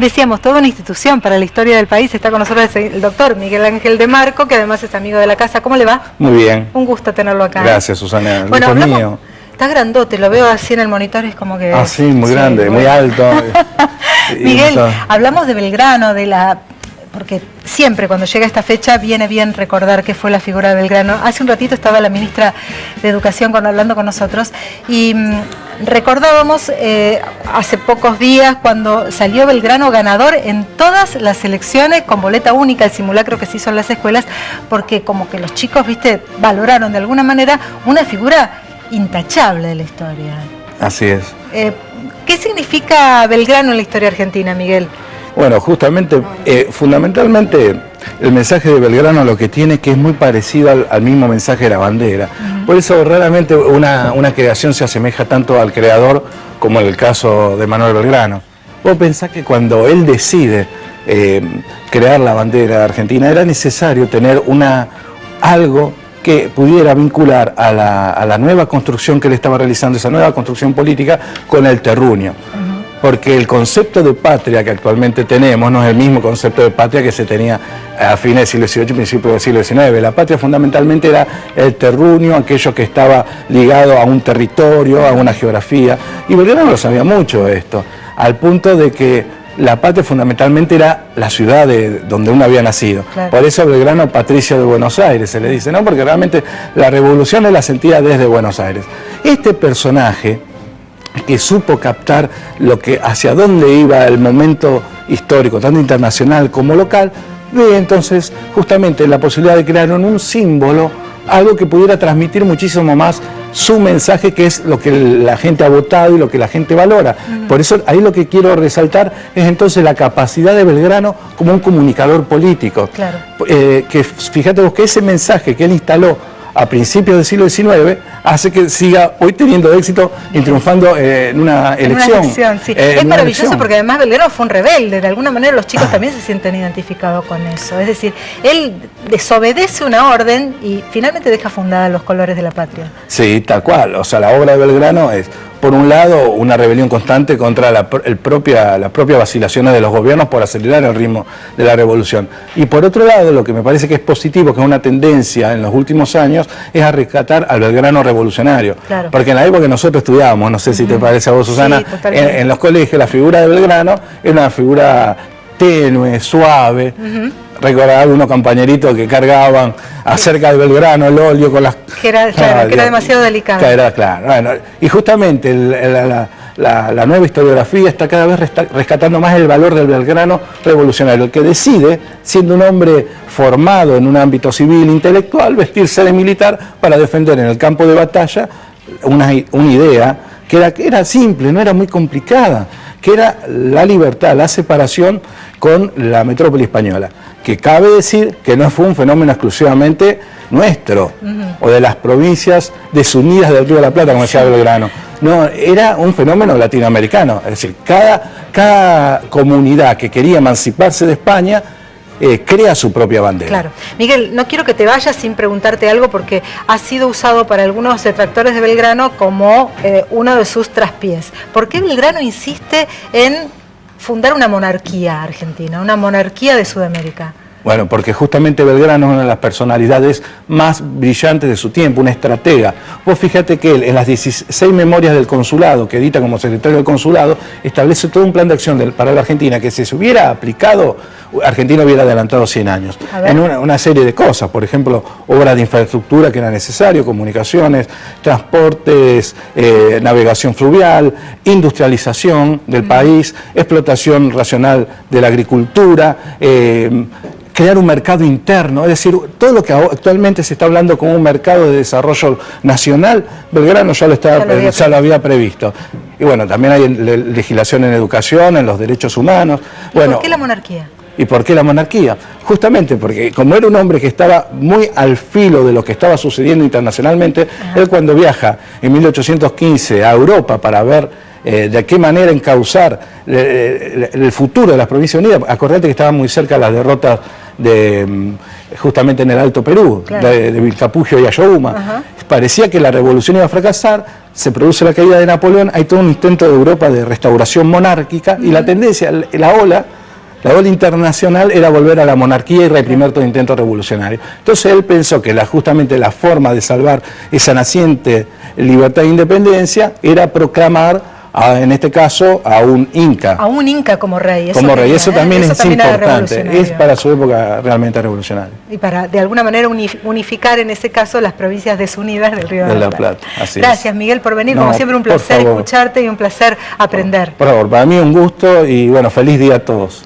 Decíamos, toda una institución para la historia del país. Está con nosotros el doctor Miguel Ángel de Marco, que además es amigo de la casa. ¿Cómo le va? Muy bien. Un gusto tenerlo acá. Gracias, Susana. Bueno, hablamos, mío. Está grandote, lo veo así en el monitor, es como que... Ah, sí, muy grande, muy alto. Miguel, hablamos de Belgrano, de la... porque siempre cuando llega esta fecha viene bien recordar qué fue la figura de Belgrano. Hace un ratito estaba la ministra de Educación hablando con nosotros y recordábamos hace pocos días cuando salió Belgrano ganador en todas las elecciones con boleta única, el simulacro que se hizo en las escuelas, porque como que los chicos, viste, valoraron de alguna manera una figura intachable de la historia. Así es. ¿Qué significa Belgrano en la historia argentina, Miguel? Bueno, justamente, fundamentalmente, el mensaje de Belgrano lo que tiene que es muy parecido al mismo mensaje de la bandera. Por eso raramente una creación se asemeja tanto al creador como en el caso de Manuel Belgrano. Vos pensás que cuando él decide crear la bandera argentina era necesario tener algo que pudiera vincular a la nueva construcción que él estaba realizando, esa nueva construcción política, con el terruño. Porque el concepto de patria que actualmente tenemos no es el mismo concepto de patria que se tenía a fines del siglo XVIII y principios del siglo XIX. La patria fundamentalmente era el terruño, aquello que estaba ligado a un territorio, a una geografía. Y Belgrano lo sabía mucho esto, al punto de que la patria fundamentalmente era la ciudad donde uno había nacido. Claro. Por eso Belgrano, Patricio de Buenos Aires, se le dice, ¿no? Porque realmente la revolución él la sentía desde Buenos Aires. Este personaje que supo captar hacia dónde iba el momento histórico, tanto internacional como local, ve entonces justamente la posibilidad de crear un símbolo, algo que pudiera transmitir muchísimo más su mensaje, que es lo que la gente ha votado y lo que la gente valora. Por eso ahí lo que quiero resaltar es entonces la capacidad de Belgrano como un comunicador político. Claro. Que fíjate vos que ese mensaje que él instaló a principios del siglo XIX, hace que siga hoy teniendo éxito y triunfando en una elección. Sí. Es maravilloso porque además Belgrano fue un rebelde, de alguna manera los chicos también se sienten identificados con eso. Es decir, él desobedece una orden y finalmente deja fundada los colores de la patria. Sí, tal cual. O sea, la obra de Belgrano es, por un lado, una rebelión constante contra las propias vacilaciones de los gobiernos por acelerar el ritmo de la revolución. Y por otro lado, lo que me parece que es positivo, que es una tendencia en los últimos años, es a rescatar al Belgrano revolucionario. Claro. Porque en la época que nosotros estudiábamos, no sé si te parece a vos, Susana, sí, en los colegios la figura de Belgrano era una figura tenue, suave. Recordaba algunos compañeritos que cargaban acerca de Belgrano el óleo con las... Que era demasiado delicado. Claro. Bueno, y justamente la nueva historiografía está cada vez rescatando más el valor del Belgrano revolucionario, el que decide, siendo un hombre formado en un ámbito civil intelectual, vestirse de militar para defender en el campo de batalla una idea que era simple, no era muy complicada, que era la libertad, la separación con la metrópoli española, que cabe decir que no fue un fenómeno exclusivamente nuestro, o de las provincias desunidas del Río de la Plata, como decía Belgrano. No, era un fenómeno latinoamericano, es decir, cada comunidad que quería emanciparse de España crea su propia bandera. Claro. Miguel, no quiero que te vayas sin preguntarte algo porque ha sido usado para algunos detractores de Belgrano como uno de sus traspiés. ¿Por qué Belgrano insiste en fundar una monarquía argentina, una monarquía de Sudamérica? Bueno, porque justamente Belgrano es una de las personalidades más brillantes de su tiempo, una estratega. Vos fíjate que él, en las 16 memorias del consulado, que edita como secretario del consulado, establece todo un plan de acción para la Argentina, que si se hubiera aplicado, Argentina hubiera adelantado 100 años. En una serie de cosas, por ejemplo, obras de infraestructura que era necesario, comunicaciones, transportes, navegación fluvial, industrialización del país, explotación racional de la agricultura, crear un mercado interno, es decir, todo lo que actualmente se está hablando como un mercado de desarrollo nacional, Belgrano ya lo había previsto. Y bueno, también hay legislación en educación, en los derechos humanos. Bueno, ¿por qué la monarquía? ¿Y por qué la monarquía? Justamente porque como era un hombre que estaba muy al filo de lo que estaba sucediendo internacionalmente, él cuando viaja en 1815 a Europa para ver de qué manera encauzar el futuro de las Provincias Unidas, acordate que estaban muy cerca las derrotas justamente en el Alto Perú, de Vilcapugio y Ayohuma. Parecía que la revolución iba a fracasar, se produce la caída de Napoleón, hay todo un intento de Europa de restauración monárquica y la tendencia, la ola internacional era volver a la monarquía y reprimir todo intento revolucionario. Entonces él pensó que justamente la forma de salvar esa naciente libertad e independencia era proclamar, en este caso, a un inca. A un inca como rey. Eso también es importante, es para su época realmente revolucionario. Y para, de alguna manera, unificar en ese caso las provincias desunidas del Río de la Plata. Gracias, Miguel, por venir. Como siempre, un placer escucharte y un placer aprender. Por favor, para mí un gusto y bueno, feliz día a todos.